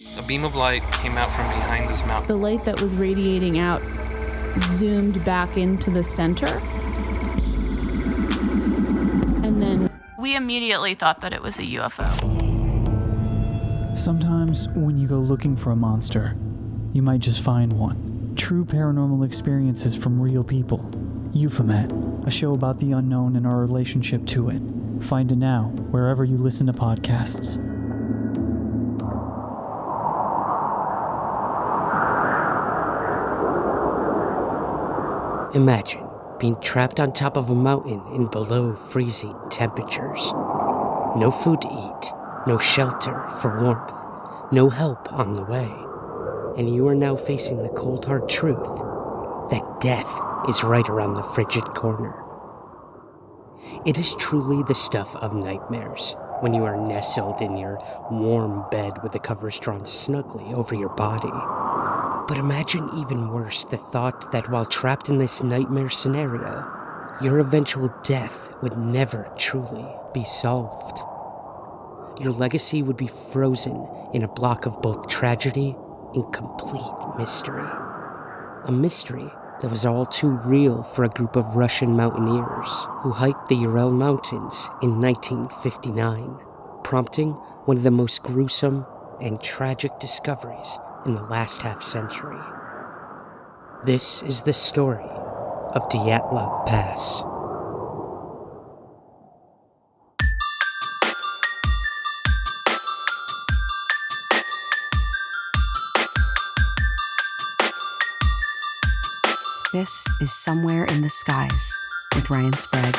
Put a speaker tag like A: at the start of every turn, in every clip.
A: A beam of light came out from behind this mountain.
B: The light that was radiating out zoomed back into the center. And then we immediately thought that it was a UFO.
C: Sometimes when you go looking for a monster, you might just find one. True paranormal experiences from real people. Euphomet, a show about the unknown and our relationship to it. Find it now, wherever you listen to podcasts.
D: Imagine being trapped on top of a mountain in below freezing temperatures. No food to eat, no shelter for warmth, no help on the way. And you are now facing the cold hard truth that death is right around the frigid corner. It is truly the stuff of nightmares when you are nestled in your warm bed with the covers drawn snugly over your body. But imagine even worse the thought that while trapped in this nightmare scenario, your eventual death would never truly be solved. Your legacy would be frozen in a block of both tragedy and complete mystery. A mystery that was all too real for a group of Russian mountaineers who hiked the Ural Mountains in 1959, prompting one of the most gruesome and tragic discoveries in the last half-century. This is the story of Dyatlov Pass.
E: This is Somewhere in the Skies with Ryan Sprague.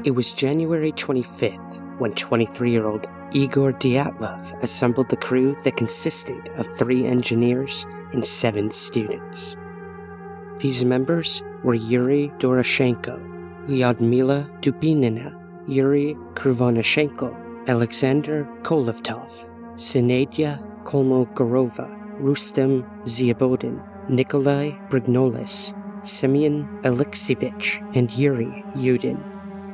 D: It was January 25th when 23-year-old Igor Dyatlov assembled the crew that consisted of 3 engineers and 7 students. These members were Yuri Doroshenko, Lyudmila Dubinina, Yuri Krivonashenko, Alexander Kolovtov, Sinadya Kolmogorova, Rustem Ziabodin, Nikolai Brignolis, Semyon Alexievich, and Yuri Yudin.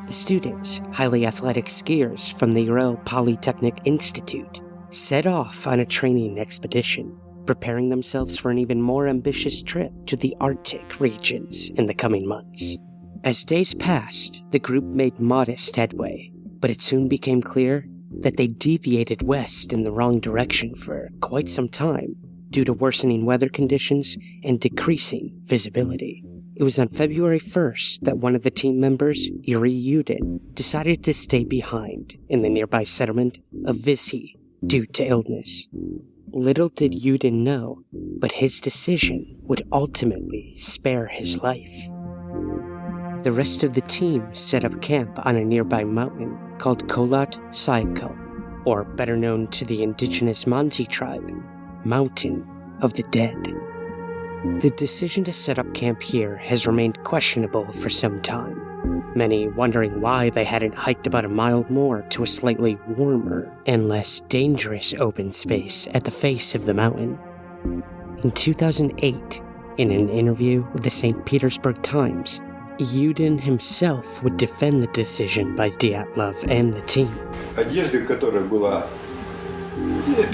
D: The students, highly athletic skiers from the Ural Polytechnical Institute, set off on a training expedition, preparing themselves for an even more ambitious trip to the Arctic regions in the coming months. As days passed, the group made modest headway, but it soon became clear that they deviated west in the wrong direction for quite some time due to worsening weather conditions and decreasing visibility. It was on February 1st that one of the team members, Yuri Yudin, decided to stay behind in the nearby settlement of Vishy due to illness. Little did Yudin know, but his decision would ultimately spare his life. The rest of the team set up camp on a nearby mountain called Kholat Syakhl, or better known to the indigenous Mansi tribe, Mountain of the Dead. The decision to set up camp here has remained questionable for some time, many wondering why they hadn't hiked about a mile more to a slightly warmer and less dangerous open space at the face of the mountain. In 2008, in an interview with the St. Petersburg Times, Yudin himself would defend the decision by Dyatlov and the team.
F: Одежда, которая была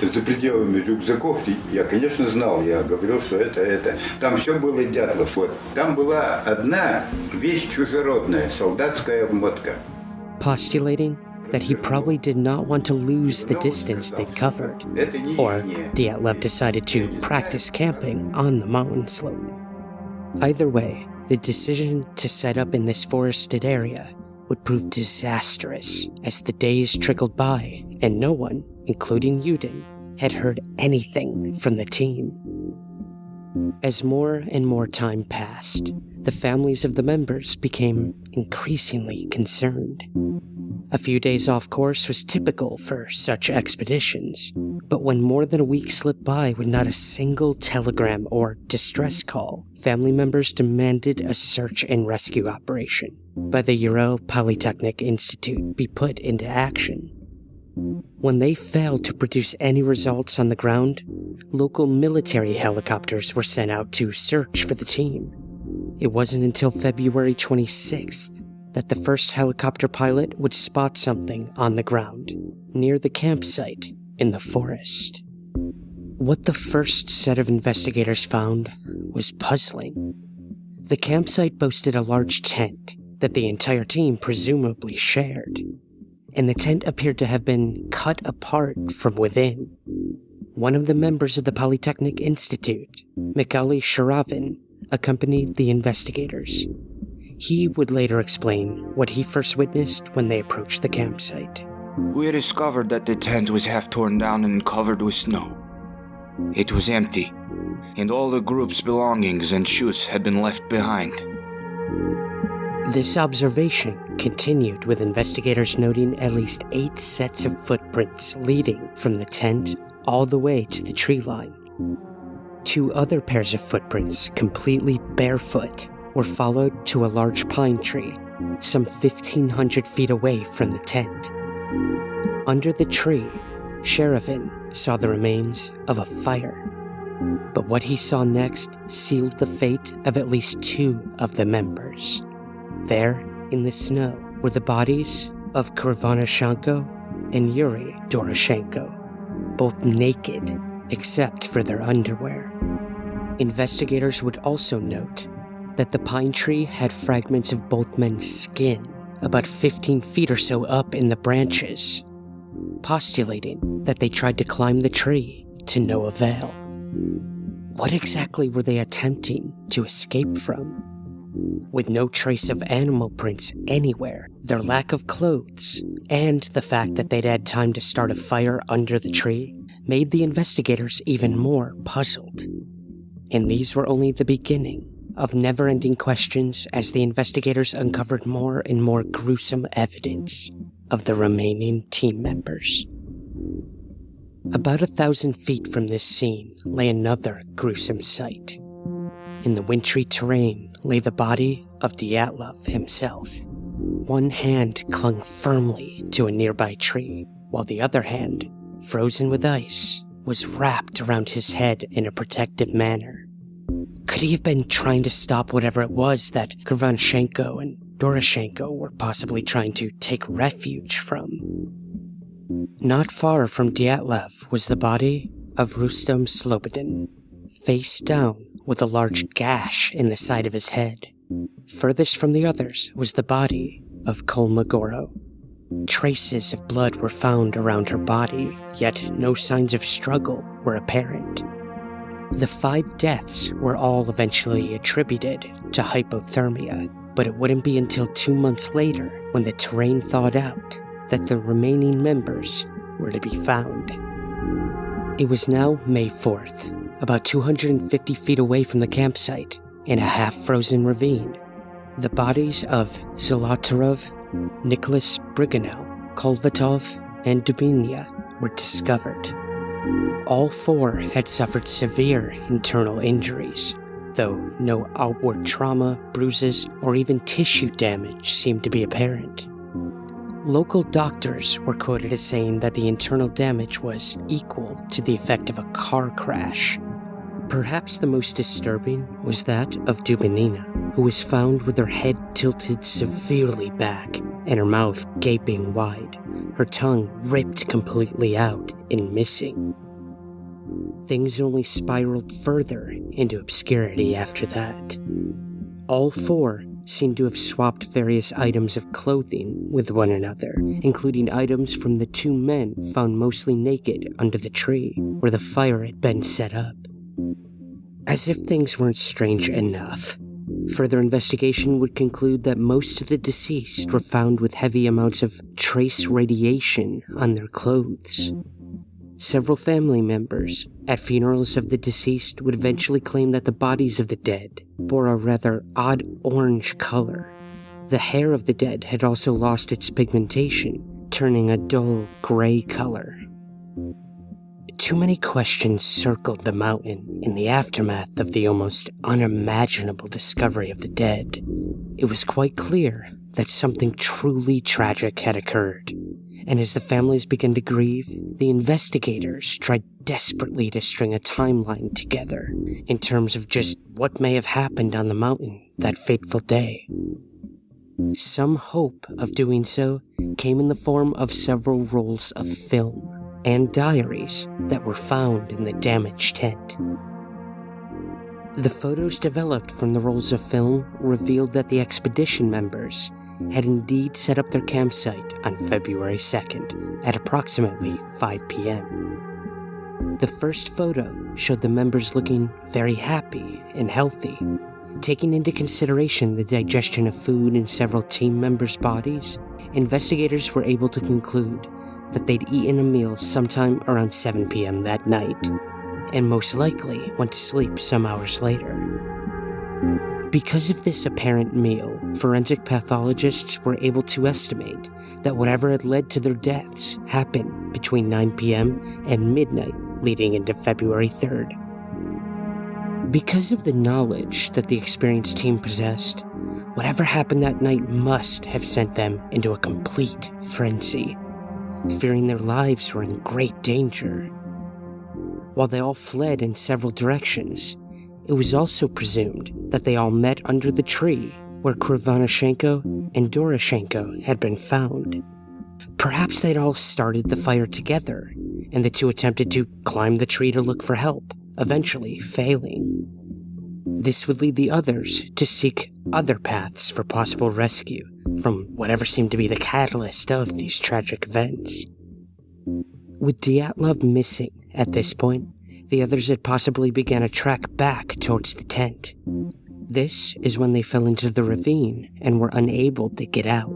F: за пределами рюкзаков, я, конечно, знал, я говорил, что это. Там все было Дятлов. Вот. Там была одна вещь чужеродная, солдатская обмотка.
D: Postulating that he probably did not want to lose the distance they'd covered, or Dyatlov decided to practice camping on the mountain slope. Either way, the decision to set up in this forested area would prove disastrous as the days trickled by and no one, including Yudin, had heard anything from the team. As more and more time passed, the families of the members became increasingly concerned. A few days off course was typical for such expeditions, but when more than a week slipped by with not a single telegram or distress call, family members demanded a search and rescue operation by the Ural Polytechnical Institute be put into action. When they failed to produce any results on the ground, local military helicopters were sent out to search for the team. It wasn't until February 26th that the first helicopter pilot would spot something on the ground near the campsite in the forest. What the first set of investigators found was puzzling. The campsite boasted a large tent that the entire team presumably shared, and the tent appeared to have been cut apart from within. One of the members of the Polytechnic Institute, Mikhail Sharavin, accompanied the investigators. He would later explain what he first witnessed when they approached the campsite.
G: We discovered that the tent was half torn down and covered with snow. It was empty, and all the group's belongings and shoes had been left behind.
D: This observation continued, with investigators noting at least 8 sets of footprints leading from the tent all the way to the tree line. 2 other pairs of footprints, completely barefoot, were followed to a large pine tree, some 1,500 feet away from the tent. Under the tree, Sharavin saw the remains of a fire. But what he saw next sealed the fate of at least 2 of the members. There, in the snow, were the bodies of Krivonashenko and Yuri Doroshenko, both naked except for their underwear. Investigators would also note that the pine tree had fragments of both men's skin about 15 feet or so up in the branches, postulating that they tried to climb the tree to no avail. What exactly were they attempting to escape from? With no trace of animal prints anywhere, their lack of clothes, and the fact that they'd had time to start a fire under the tree made the investigators even more puzzled. And these were only the beginning of never-ending questions as the investigators uncovered more and more gruesome evidence of the remaining team members. About 1,000 feet from this scene lay another gruesome sight. In the wintry terrain lay the body of Dyatlov himself. One hand clung firmly to a nearby tree, while the other hand, frozen with ice, was wrapped around his head in a protective manner. Could he have been trying to stop whatever it was that Krivonashenko and Doroshenko were possibly trying to take refuge from? Not far from Dyatlov was the body of Rustam Slobodin, face down with a large gash in the side of his head. Furthest from the others was the body of Kolmogorov. Traces of blood were found around her body, yet no signs of struggle were apparent. The 5 deaths were all eventually attributed to hypothermia, but it wouldn't be until 2 months later, when the terrain thawed out, that the remaining members were to be found. It was now May 4th, about 250 feet away from the campsite, in a half-frozen ravine. The bodies of Zolotarov, Nicholas Briganel, Kolvatov, and Dubinia were discovered. All 4 had suffered severe internal injuries, though no outward trauma, bruises, or even tissue damage seemed to be apparent. Local doctors were quoted as saying that the internal damage was equal to the effect of a car crash. Perhaps the most disturbing was that of Dubinina, who was found with her head tilted severely back and her mouth gaping wide, her tongue ripped completely out and missing. Things only spiraled further into obscurity after that. All 4 seemed to have swapped various items of clothing with one another, including items from the 2 men found mostly naked under the tree where the fire had been set up. As if things weren't strange enough, further investigation would conclude that most of the deceased were found with heavy amounts of trace radiation on their clothes. several family members at funerals of the deceased would eventually claim that the bodies of the dead bore a rather odd orange color. The hair of the dead had also lost its pigmentation, turning a dull gray color. Too many questions circled the mountain in the aftermath of the almost unimaginable discovery of the dead. It was quite clear that something truly tragic had occurred, and as the families began to grieve, the investigators tried desperately to string a timeline together in terms of just what may have happened on the mountain that fateful day. Some hope of doing so came in the form of several rolls of film and diaries that were found in the damaged tent. The photos developed from the rolls of film revealed that the expedition members had indeed set up their campsite on February 2nd at approximately 5 p.m. The first photo showed the members looking very happy and healthy. Taking into consideration the digestion of food in several team members' bodies, investigators were able to conclude that they'd eaten a meal sometime around 7 p.m. that night, and most likely went to sleep some hours later. Because of this apparent meal, forensic pathologists were able to estimate that whatever had led to their deaths happened between 9 p.m. and midnight leading into February 3rd. Because of the knowledge that the experienced team possessed, whatever happened that night must have sent them into a complete frenzy, fearing their lives were in great danger. While they all fled in several directions, it was also presumed that they all met under the tree where Krivonishenko and Doroshenko had been found. Perhaps they'd all started the fire together, and the two attempted to climb the tree to look for help, eventually failing. This would lead the others to seek other paths for possible rescue from whatever seemed to be the catalyst of these tragic events. With Dyatlov missing at this point, the others had possibly begun a trek back towards the tent. This is when they fell into the ravine and were unable to get out.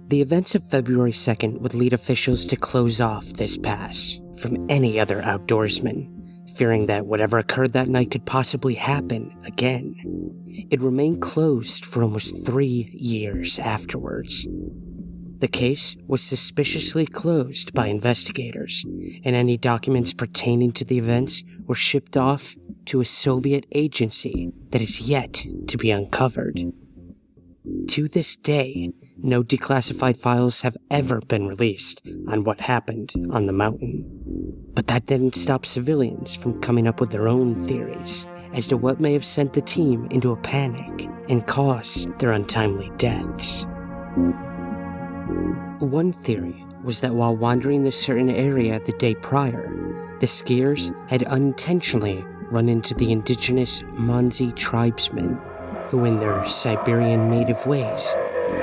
D: The events of February 2nd would lead officials to close off this pass from any other outdoorsman, fearing that whatever occurred that night could possibly happen again. It remained closed for almost 3 years afterwards. The case was suspiciously closed by investigators, and any documents pertaining to the events were shipped off to a Soviet agency that is yet to be uncovered. To this day, no declassified files have ever been released on what happened on the mountain. But that didn't stop civilians from coming up with their own theories as to what may have sent the team into a panic and caused their untimely deaths. One theory was that while wandering this certain area the day prior, the skiers had unintentionally run into the indigenous Manzi tribesmen, who in their Siberian native ways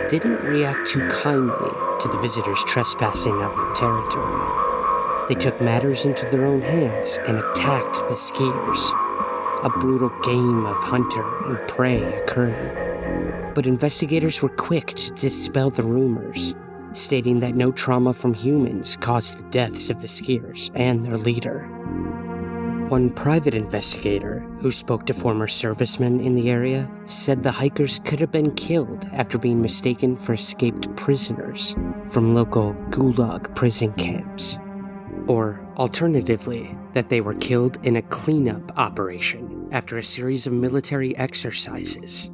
D: didn't react too kindly to the visitors trespassing on their territory. They took matters into their own hands and attacked the skiers. A brutal game of hunter and prey occurred. But investigators were quick to dispel the rumors, stating that no trauma from humans caused the deaths of the skiers and their leader. One private investigator who spoke to former servicemen in the area said the hikers could have been killed after being mistaken for escaped prisoners from local Gulag prison camps. Or, alternatively, that they were killed in a cleanup operation after a series of military exercises.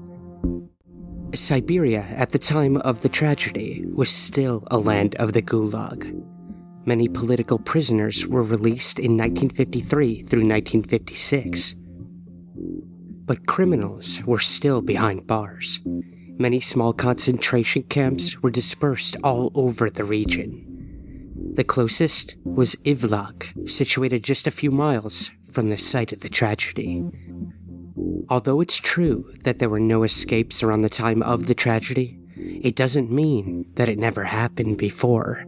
D: Siberia, at the time of the tragedy, was still a land of the Gulag. Many political prisoners were released in 1953 through 1956. But criminals were still behind bars. Many small concentration camps were dispersed all over the region. The closest was Ivlak, situated just a few miles from the site of the tragedy. Although it's true that there were no escapes around the time of the tragedy, it doesn't mean that it never happened before.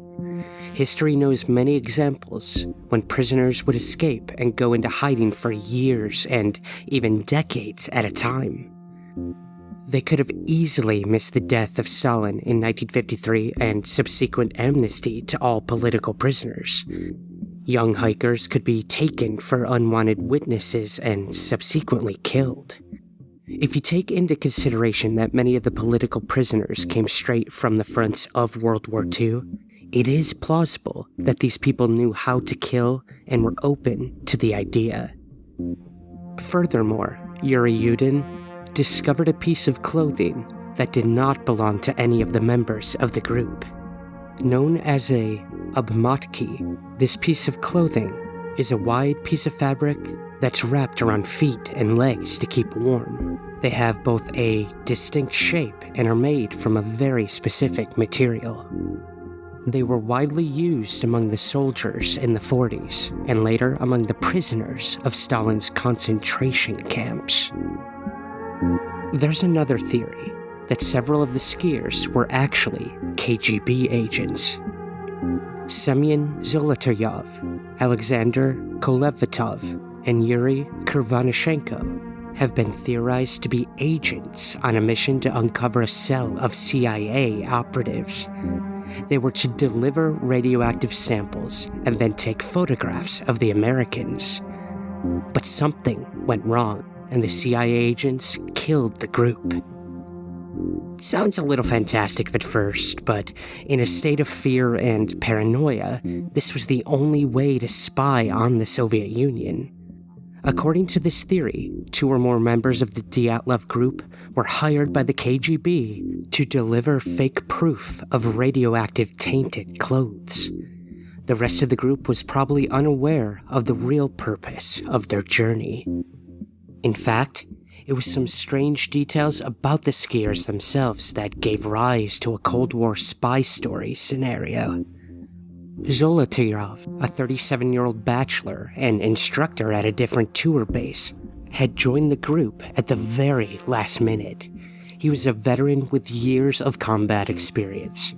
D: History knows many examples when prisoners would escape and go into hiding for years and even decades at a time. They could have easily missed the death of Stalin in 1953 and subsequent amnesty to all political prisoners. Young hikers could be taken for unwanted witnesses and subsequently killed. If you take into consideration that many of the political prisoners came straight from the fronts of World War II, it is plausible that these people knew how to kill and were open to the idea. Furthermore, Yuri Yudin discovered a piece of clothing that did not belong to any of the members of the group. Known as a obmatki, this piece of clothing is a wide piece of fabric that's wrapped around feet and legs to keep warm. They have both a distinct shape and are made from a very specific material. They were widely used among the soldiers in the 40s, and later among the prisoners of Stalin's concentration camps. There's another theory that several of the skiers were actually KGB agents. Semyon Zolotaryov, Alexander Kolevatov, and Yuri Kurvanyshenko have been theorized to be agents on a mission to uncover a cell of CIA operatives. They were to deliver radioactive samples and then take photographs of the Americans. But something went wrong, and the CIA agents killed the group. Sounds a little fantastic at first, but in a state of fear and paranoia, this was the only way to spy on the Soviet Union. According to this theory, 2 or more members of the Dyatlov group were hired by the KGB to deliver fake proof of radioactive tainted clothes. The rest of the group was probably unaware of the real purpose of their journey. In fact, it was some strange details about the skiers themselves that gave rise to a Cold War spy story scenario. Zolotaryov, a 37-year-old bachelor and instructor at a different tour base, had joined the group at the very last minute. He was a veteran with years of combat experience.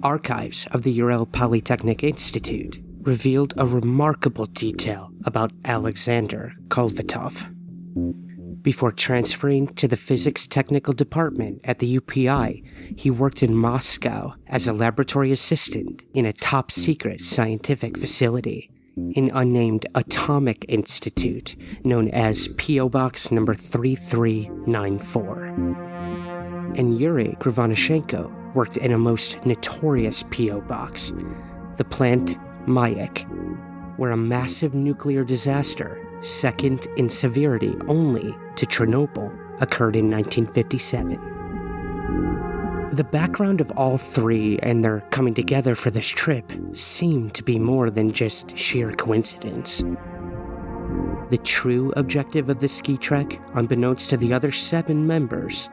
D: Archives of the Ural Polytechnical Institute revealed a remarkable detail about Alexander Kolevatov. Before transferring to the physics technical department at the UPI, he worked in Moscow as a laboratory assistant in a top-secret scientific facility, an unnamed atomic institute known as P.O. Box number 3394. And Yuri Kurvanyshenko worked in a most notorious P.O. box, the plant Mayak, where a massive nuclear disaster, second in severity only to Chernobyl, occurred in 1957. The background of all three and their coming together for this trip seemed to be more than just sheer coincidence. The true objective of the ski trek, unbeknownst to the other 7 members,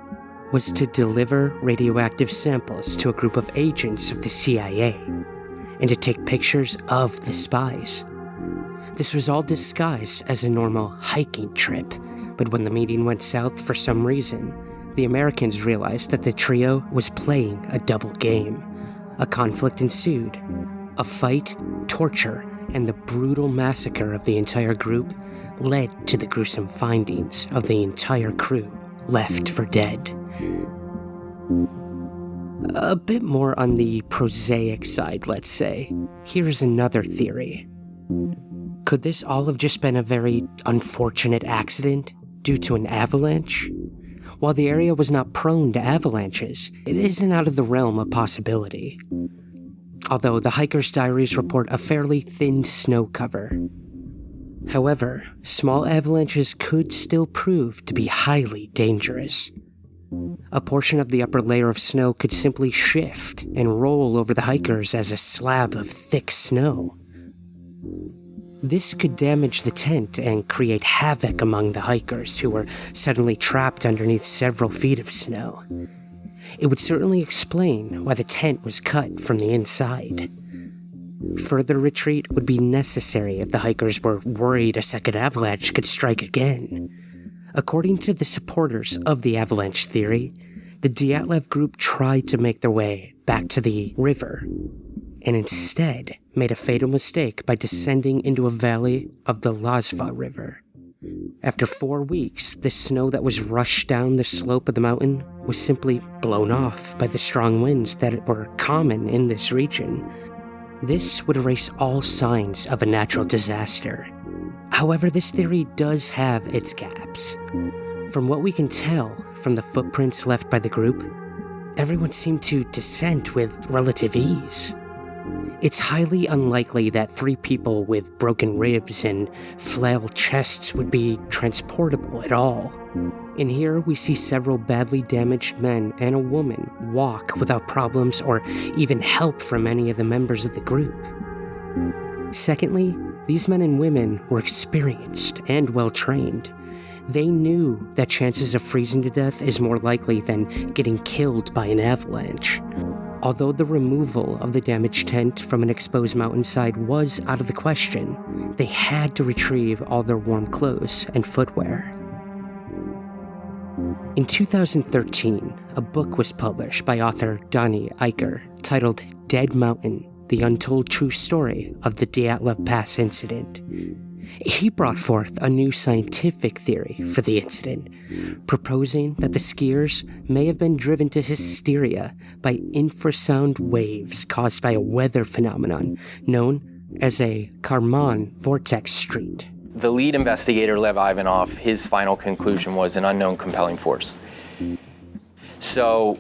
D: was to deliver radioactive samples to a group of agents of the CIA and to take pictures of the spies. This was all disguised as a normal hiking trip, but when the meeting went south for some reason, the Americans realized that the trio was playing a double game. A conflict ensued. A fight, torture, and the brutal massacre of the entire group led to the gruesome findings of the entire crew left for dead. A bit more on the prosaic side, let's say. Here's another theory. Could this all have just been a very unfortunate accident due to an avalanche? While the area was not prone to avalanches, it isn't out of the realm of possibility. Although the hikers' diaries report a fairly thin snow cover. However, small avalanches could still prove to be highly dangerous. A portion of the upper layer of snow could simply shift and roll over the hikers as a slab of thick snow. This could damage the tent and create havoc among the hikers who were suddenly trapped underneath several feet of snow. It would certainly explain why the tent was cut from the inside. Further retreat would be necessary if the hikers were worried a second avalanche could strike again. According to the supporters of the avalanche theory, the Dyatlov group tried to make their way back to the river, and instead made a fatal mistake by descending into a valley of the Lazva River. After 4 weeks, the snow that was rushed down the slope of the mountain was simply blown off by the strong winds that were common in this region. This would erase all signs of a natural disaster. However, this theory does have its gaps. From what we can tell from the footprints left by the group, everyone seemed to descend with relative ease. It's highly unlikely that 3 people with broken ribs and flail chests would be transportable at all. In here, we see several badly damaged men and a woman walk without problems or even help from any of the members of the group. Secondly, these men and women were experienced and well-trained. They knew that chances of freezing to death is more likely than getting killed by an avalanche. Although the removal of the damaged tent from an exposed mountainside was out of the question, they had to retrieve all their warm clothes and footwear. In 2013, a book was published by author Donnie Eicher titled Dead Mountain: The Untold True Story of the Dyatlov Pass Incident. He brought forth a new scientific theory for the incident, proposing that the skiers may have been driven to hysteria by infrasound waves caused by a weather phenomenon known as a Kármán vortex street.
H: The lead investigator, Lev Ivanov, his final conclusion was an unknown compelling force. So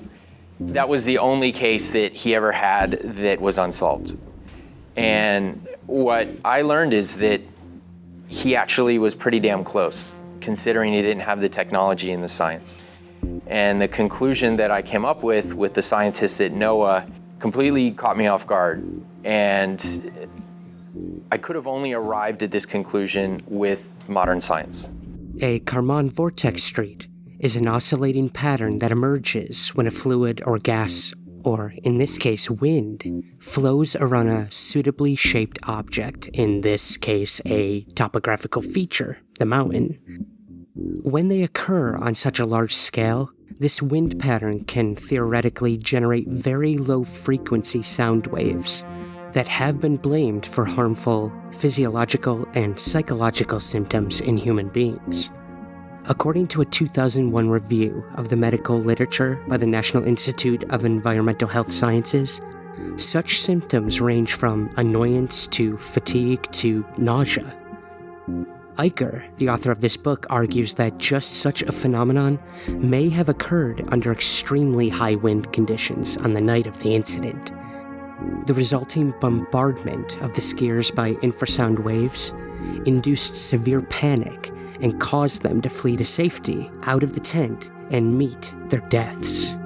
H: that was the only case that he ever had that was unsolved. And what I learned is that he actually was pretty damn close, considering he didn't have the technology and the science. And the conclusion that I came up with the scientists at NOAA completely caught me off guard. And I could have only arrived at this conclusion with modern science.
D: A Kármán vortex street is an oscillating pattern that emerges when a fluid or gas, or in this case wind, flows around a suitably shaped object, in this case a topographical feature, the mountain. When they occur on such a large scale, this wind pattern can theoretically generate very low-frequency sound waves that have been blamed for harmful physiological and psychological symptoms in human beings. According to a 2001 review of the medical literature by the National Institute of Environmental Health Sciences, such symptoms range from annoyance to fatigue to nausea. Eicher, the author of this book, argues that just such a phenomenon may have occurred under extremely high wind conditions on the night of the incident. The resulting bombardment of the skiers by infrasound waves induced severe panic and caused them to flee to safety out of the tent and meet their deaths.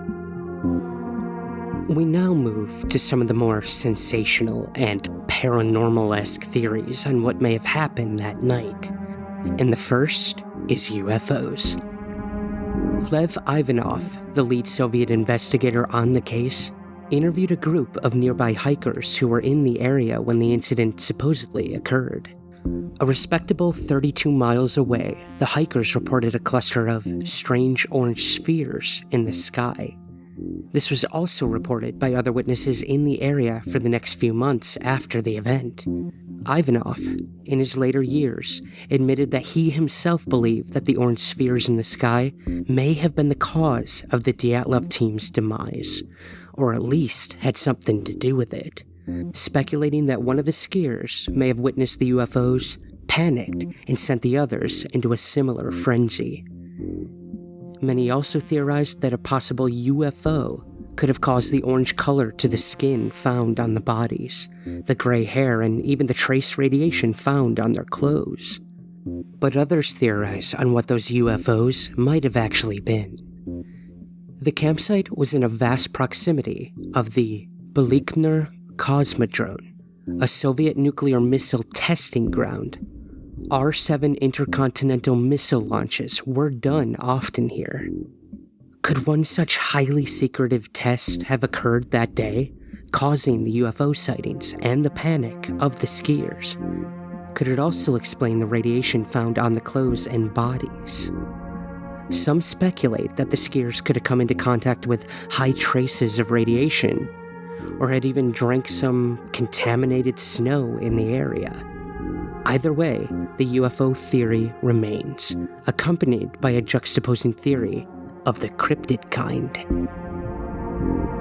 D: We now move to some of the more sensational and paranormal-esque theories on what may have happened that night. And the first is UFOs. Lev Ivanov, the lead Soviet investigator on the case, interviewed a group of nearby hikers who were in the area when the incident supposedly occurred. A respectable 32 miles away, the hikers reported a cluster of strange orange spheres in the sky. This was also reported by other witnesses in the area for the next few months after the event. Ivanov, in his later years, admitted that he himself believed that the orange spheres in the sky may have been the cause of the Dyatlov team's demise, or at least had something to do with it, speculating that one of the skiers may have witnessed the UFOs, panicked, and sent the others into a similar frenzy. Many also theorized that a possible UFO could have caused the orange color to the skin found on the bodies, the gray hair, and even the trace radiation found on their clothes. But others theorize on what those UFOs might have actually been. The campsite was in a vast proximity of the Baikonur Cosmodrome, a Soviet nuclear missile testing ground. R-7 intercontinental missile launches were done often here. Could one such highly secretive test have occurred that day, causing the UFO sightings and the panic of the skiers? Could it also explain the radiation found on the clothes and bodies? Some speculate that the skiers could have come into contact with high traces of radiation, or had even drank some contaminated snow in the area. Either way, the UFO theory remains, accompanied by a juxtaposing theory of the cryptid kind.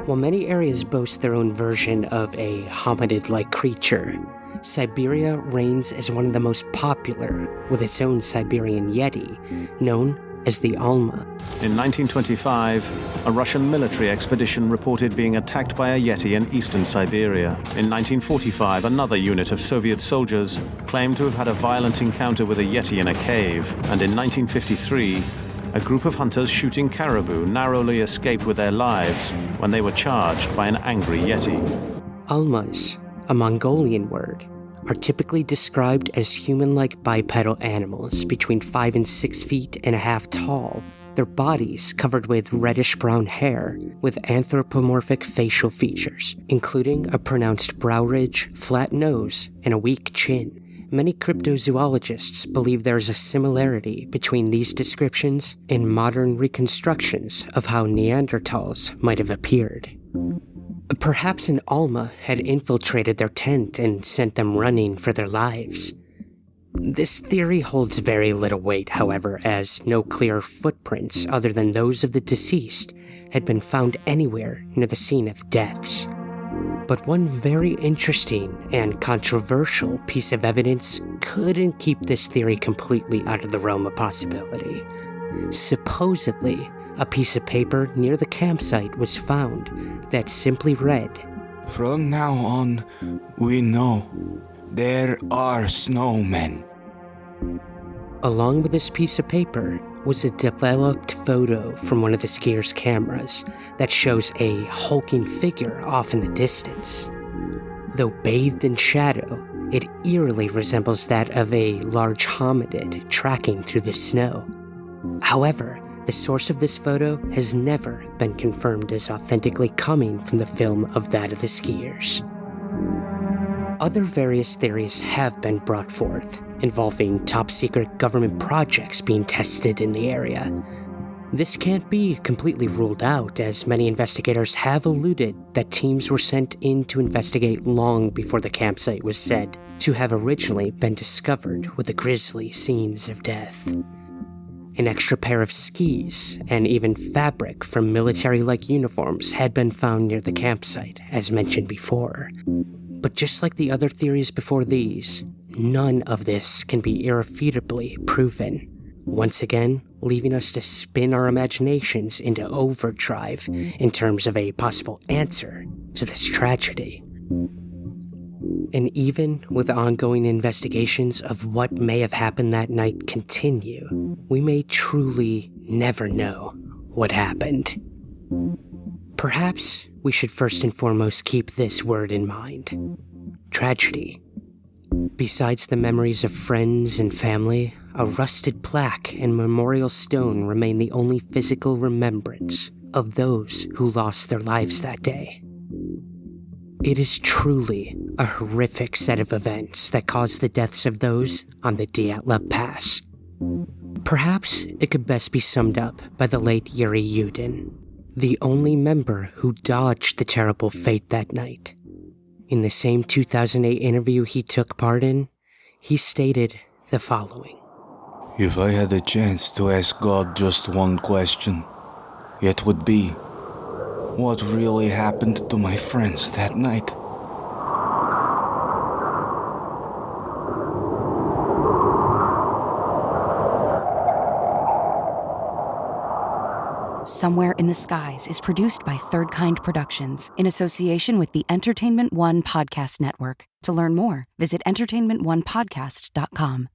D: While many areas boast their own version of a hominid-like creature, Siberia reigns as one of the most popular, with its own Siberian Yeti, known as the Alma.
I: In 1925, a Russian military expedition reported being attacked by a Yeti in eastern Siberia. In 1945, another unit of Soviet soldiers claimed to have had a violent encounter with a Yeti in a cave. And in 1953, a group of hunters shooting caribou narrowly escaped with their lives when they were charged by an angry Yeti.
D: Almas, a Mongolian word, are typically described as human-like bipedal animals between 5 and 6 feet and a half tall, their bodies covered with reddish-brown hair with anthropomorphic facial features, including a pronounced brow ridge, flat nose, and a weak chin. Many cryptozoologists believe there is a similarity between these descriptions and modern reconstructions of how Neanderthals might have appeared. Perhaps an Alma had infiltrated their tent and sent them running for their lives. This theory holds very little weight, however, as no clear footprints other than those of the deceased had been found anywhere near the scene of deaths. But one very interesting and controversial piece of evidence couldn't keep this theory completely out of the realm of possibility. Supposedly, a piece of paper near the campsite was found that simply read,
G: "From now on, we know there are snowmen."
D: Along with this piece of paper was a developed photo from one of the skiers' cameras that shows a hulking figure off in the distance. Though bathed in shadow, it eerily resembles that of a large hominid tracking through the snow. However, the source of this photo has never been confirmed as authentically coming from the film of that of the skiers. Other various theories have been brought forth, involving top-secret government projects being tested in the area. This can't be completely ruled out, as many investigators have alluded that teams were sent in to investigate long before the campsite was said to have originally been discovered with the grisly scenes of death. An extra pair of skis and even fabric from military-like uniforms had been found near the campsite, as mentioned before. But just like the other theories before these, none of this can be irrefutably proven, once again leaving us to spin our imaginations into overdrive in terms of a possible answer to this tragedy. And even with ongoing investigations of what may have happened that night continue, we may truly never know what happened. Perhaps we should first and foremost keep this word in mind: tragedy. Besides the memories of friends and family, a rusted plaque and memorial stone remain the only physical remembrance of those who lost their lives that day. It is truly a horrific set of events that caused the deaths of those on the Dyatlov Pass. Perhaps it could best be summed up by the late Yuri Yudin, the only member who dodged the terrible fate that night. In the same 2008 interview he took part in, he stated the following:
G: "If I had a chance to ask God just one question, it would be, what really happened to my friends that night?"
E: Somewhere in the Skies is produced by Third Kind Productions in association with the Entertainment One Podcast Network. To learn more, visit entertainmentonepodcast.com.